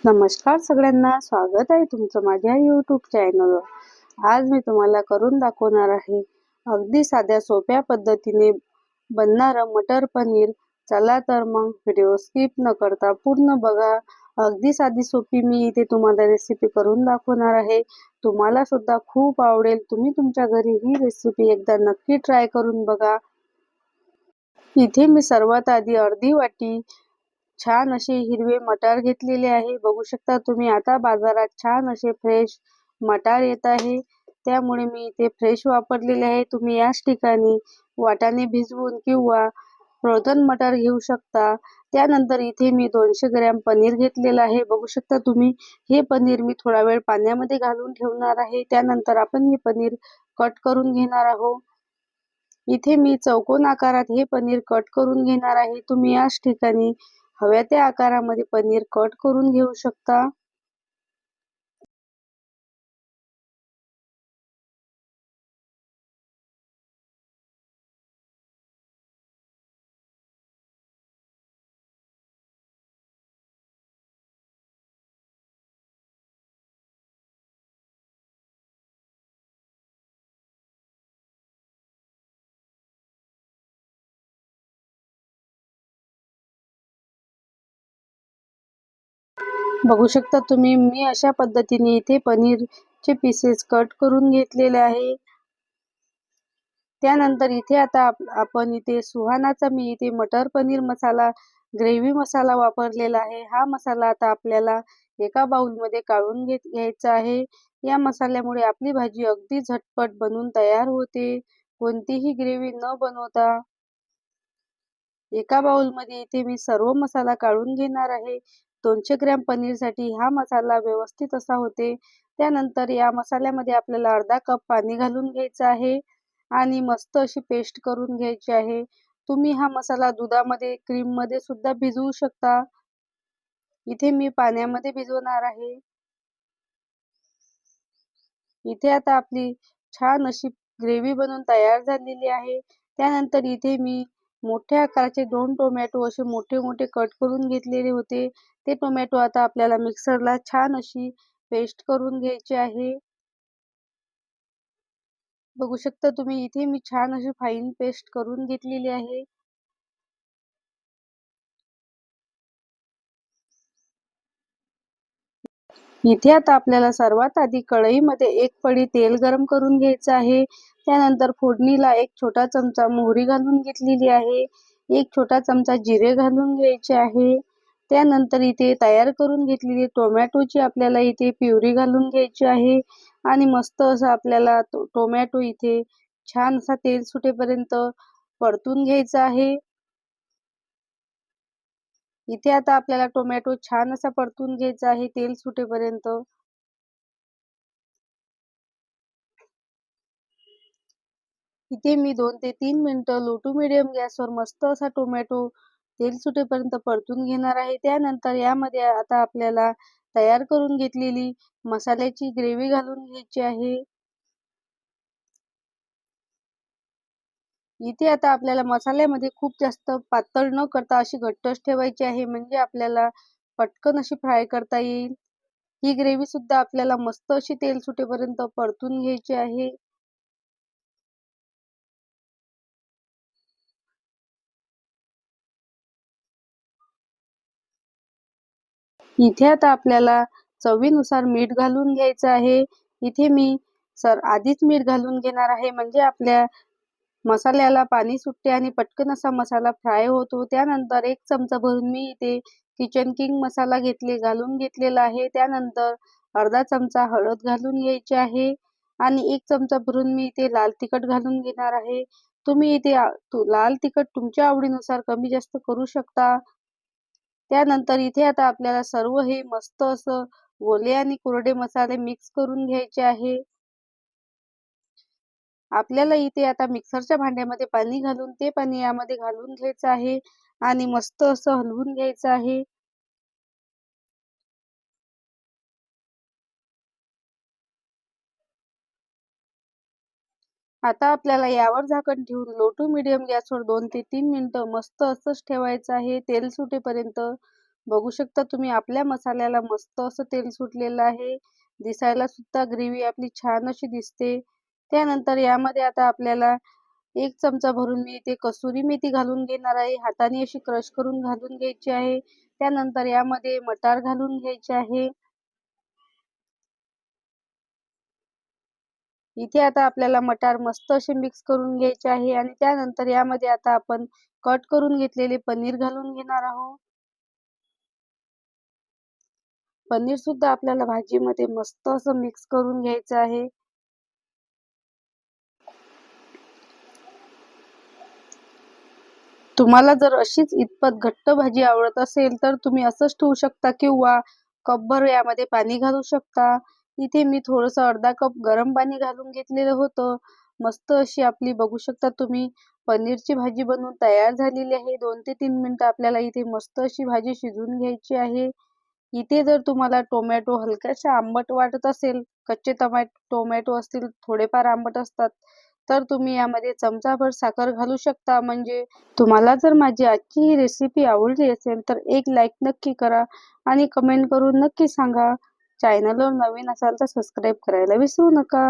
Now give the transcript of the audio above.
नमस्कार सगळ्यांना, स्वागत आहे तुमचं माझ्या यूट्यूब चॅनलवर। आज मी तुम्हाला करून दाखवणार आहे अगदी साध्या सोप्या पद्धतीने बनणारं मटर पनीर। चला तर मग व्हिडिओ स्किप न करता पूर्ण बघा। अगदी साधी सोपी मी इथे तुम्हाला रेसिपी करून दाखवणार आहे। तुम्हाला सुद्धा खूप आवडेल। तुम्ही तुमच्या घरी ही रेसिपी एकदा नक्की ट्राय करून बघा। इथे मी सर्वात आधी अर्धी वाटी छान असे हिरवे मटार घेतलेले आहे। बघू शकता तुम्ही आता बाजारात छान असे फ्रेश मटार येत आहे, त्यामुळे मी इथे फ्रेश वापरलेले आहे। तुम्ही याच ठिकाणी वाटाणे भिजवून किंवा फ्रोझन मटार घेऊ शकता। त्यानंतर इथे मी 200 ग्रॅम पनीर घेतलेलं आहे। बघू शकता तुम्ही हे पनीर मी थोडा वेळ पाण्यामध्ये घालून ठेवणार आहे। त्यानंतर आपण हे पनीर कट करून घेणार आहोत। इथे मी चौकोन आकारात हे पनीर कट करून घेणार आहे। तुम्ही याच ठिकाणी हव्या त्या आकारामध्ये पनीर कट करून घेऊ शकता। बघू शकता तुम्ही मी अशा पद्धतीने इथे पनीरचे पीसेस कट करून घेतलेले आहे। त्यानंतर इथे आता आपण इथे सुहानाचा मी इथे मटर पनीर मसाला ग्रेव्ही मसाला वापरलेला आहे। हा मसाला आता आपल्याला एका बाउलमध्ये काढून घ्यायचा आहे। या मसाल्यामुळे आपली भाजी अगदी झटपट बनून तयार होते, कोणतीही ग्रेव्ही न बनवता। एका बाउलमध्ये इथे मी सर्व मसाला काढून घेणार आहे। 200 ग्रॅम पनीरसाठी हा मसाला व्यवस्थित असा होते। त्यानंतर या मसाल्यामध्ये आपल्याला अर्धा कप पाणी घालून घ्यायचं आहे आणि मस्त अशी पेस्ट करून घ्यायची आहे। तुम्ही हा मसाला दुधामध्ये, क्रीममध्ये सुद्धा भिजवू शकता। इथे मी पाण्यामध्ये भिजवणार आहे। इथे आता आपली छान अशी ग्रेव्ही बनून तयार झालेली आहे। त्यानंतर इथे मी मोठ्या आकाराचे 2 टोमॅटो असे मोठे मोठे कट करून घेतलेले होते। ते टोमॅटो आता आपल्याला मिक्सरला छान अशी पेस्ट करून घ्यायची आहे। बघू शकता तुम्ही इथे मी छान अशी फाईन पेस्ट करून घेतलेली आहे। इथे आता आपल्याला सर्वात आधी कढईमध्ये 1 पळी तेल गरम करून घ्यायचं आहे। त्यानंतर फोडणीला 1 छोटा चमचा मोहरी घालून घेतलेली आहे। 1 छोटा चमचा जिरे घालून घ्यायचे आहे। त्यानंतर इथे तयार करून घेतलेली टोमॅटोची आपल्याला इथे प्युरी घालून घ्यायची आहे आणि मस्त असं आपल्याला टोमॅटो इथे छान असा तेल सुटेपर्यंत परतून घ्यायचा आहे। इथे आता आपल्याला टोमॅटो छान असा परतून घ्यायचा आहे तेल सुटेपर्यंत। इथे मी 2 ते 3 मिनिटं लो टू मीडियम गॅसवर मस्त असा टोमॅटो तेल सुटेपर्यंत परतून घेणार आहे। त्यानंतर यामध्ये आता आपल्याला तयार करून घेतलेली मसाल्याची ग्रेव्ही घालून घ्यायची आहे। इथे आता आपल्याला मसाल्यामध्ये खूप जास्त पातळ न करता अशी घट्टच ठेवायची आहे, म्हणजे आपल्याला पटकन अशी फ्राय करता येईल। ही ग्रेव्ही सुद्धा आपल्याला मस्त अशी तेल सुटेपर्यंत परतून घ्यायची आहे। इथे आता आपल्याला चवीनुसार मीठ घालून घ्यायचं आहे। इथे मी आधीच मीठ घालून घेणार आहे, म्हणजे आपल्या मसाल्याला पाणी सुटते आणि पटकन असा मसाला फ्राय होतो। त्यानंतर 1 चमचा भरून मी इथे किचन किंग मसाला घालून घेतलेला आहे। त्यानंतर अर्धा चमचा हळद घालून घ्यायची आहे आणि 1 चमचा भरून मी इथे लाल तिखट घालून घेणार आहे। तुम्ही इथे लाल तिखट तुमच्या आवडीनुसार कमी जास्त करू शकता। त्यानंतर इथे आता आपल्याला सर्व हे मस्त असं ओले आणि कोरडे मसाले मिक्स करून घ्यायचे आहे। आपल्याला इथे आता मिक्सरच्या भांड्यामध्ये पाणी घालून ते पाणी यामध्ये घालून घ्यायचं आहे आणि मस्त असं हलवून घ्यायचं आहे। आता आपल्याला यावर झाकण ठेवून लो टू मीडियम गॅसवर 2 ते 3 मिनिटं मस्त असंच ठेवायचं आहे तेल सुटेपर्यंत। बघू शकता तुम्ही आपल्या मसाल्याला मस्त असं तेल सुटलेलं आहे. दिसायला सुद्धा ग्रेव्ही आपली छान अशी दिसते. त्यानंतर यामध्ये आता आपल्याला 1 चमचा भरून मी इथे कसुरी मेथी घालून घेणार आहे. हाताने अशी क्रश करून घालून घ्यायची आहे. त्यानंतर यामध्ये मटार घालून घ्यायचे आहे. इथे आता आपल्याला मटार मस्त असे मिक्स करून घ्यायचे आहे आणि त्यानंतर यामध्ये आता आपण कट करून घेतलेले पनीर घालून घेणार आहोत. पनीर सुद्धा आपल्याला भाजीमध्ये मस्त असं मिक्स करून घ्यायचं आहे. तुम्हाला जर अशीच इतपत घट्ट भाजी आवडत असेल तर तुम्ही असंच ठेवू शकता किंवा कपभर यामध्ये पाणी घालू शकता. इथे मी थोडंसं अर्धा कप गरम पाणी घालून घेतलेलं होतं. मस्त अशी आपली बघू शकता तुम्ही पनीरची भाजी बनवून तयार झालेली आहे. 2 ते 3 मिनिटं आपल्याला इथे मस्त अशी भाजी शिजवून घ्यायची आहे. इथे जर तुम्हाला टोमॅटो हलकाशा आंबट वाटत असेल, कच्चे टोमॅटो असतील थोडेफार आंबट असतात, तर तुम्ही यामध्ये चमचाभर साखर घालू शकता. म्हणजे तुम्हाला जर माझी आजची ही रेसिपी आवडली असेल तर एक लाईक नक्की करा आणि कमेंट करून नक्की सांगा. चॅनलवर नवीन असाल तर सबस्क्राईब करायला विसरू नका.